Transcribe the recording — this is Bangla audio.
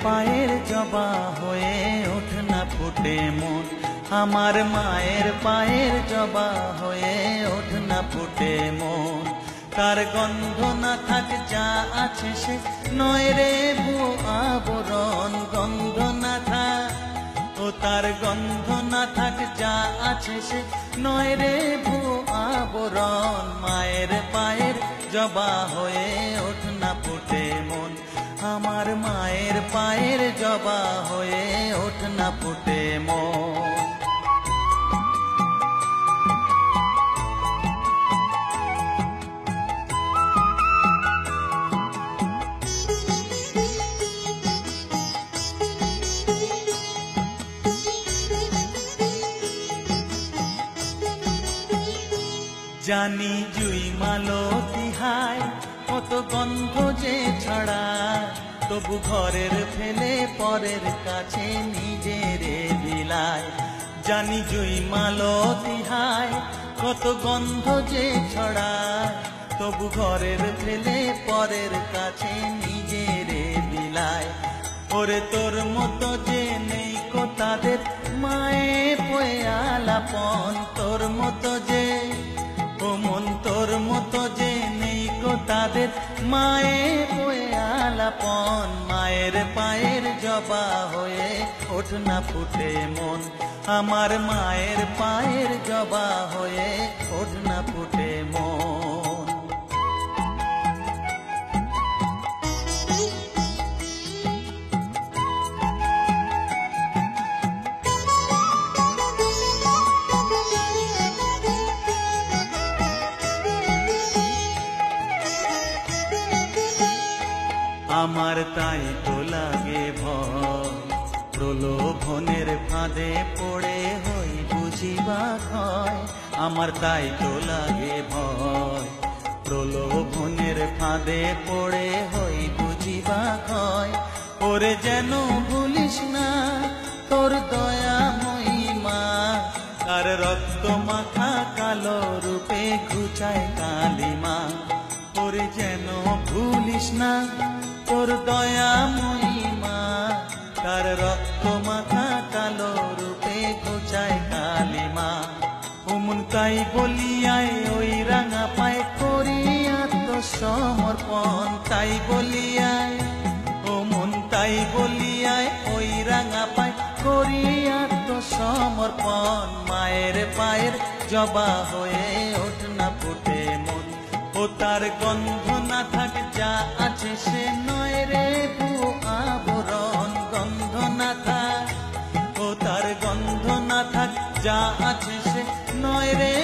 পায়ের জবা হয়ে ওঠ না ফুটে মন, আমার মায়ের পায়ের জবা হয়ে ওঠ না ফুটে মন। তার গন্ধ না থাক যা আছে সে নয় রে ভুয়ো আবরণ, গন্ধ না থাক ও তার গন্ধ না থাক যা আছে সে নয় রে ভুয়ো আবরণ। মায়ের পায়ের জবা হয়ে ওঠ না ফুটে মন, আমার মায়ের পায়ের জবা হয়ে ওঠ না ফুটে মন। জানি জুই মালতী হায় কত গন্ধ যে ছড়ায়, তবু ঘরের ফেলে পরের কাছে নিজেরে বিলায়। জানি জুই মালতী হায় কত গন্ধ যে ছড়ায়, তবু ঘরের ফেলে পরের কাছে নিজেরে বিলায়। ওরে তোর মতো যে নেই কো তাদের মায়ে পয়ে আলাপন, তোর মতো যে ও মন তোর মতো যে নেই গো তাদের মায়ে পয়ে আলাপন। মায়ের পায়ের জবা হয়ে ওঠ না ফুটে মন, আমার মায়ের পায়ের জবা হয়ে ওঠ না ফুটে মন। আমার তাই তো লাগে ভয়, প্রলোভনের ফাঁদে পড়ে হই বুঝিবা ক্ষয়। আমার তাই তো লাগে ভয়, প্রলোভনের ফাঁদে পড়ে হই বুঝিবা ক্ষয়। ওরে যেন ভুলিস না তোর দয়া মহিমা, তার রক্ত মাখা কালো রূপে ঘুচায় কালিমা। ওরে যেন ভুলিস না তোর দয়া মহিমা, তার রক্ত মাখা কালো রূপে ঘুচায় কালিমা। ওমন তাই বলিয়ায় ওই রাঙা পায় করি আত্মসমর্পণ, তাই বলিয়ায় ওমন তাই বলিয়ায় ওই রাঙা পায় করি আত্মসমর্পণ। মায়ের পায়ের জবা হয়ে ওঠ না ফুটে মন, ও তার গন্ধ না থাক যা আছে সে নয় রে ভুয়ো আবরণ, গন্ধ না থাক ও তার গন্ধ না থাক যা আছে সে নয় রে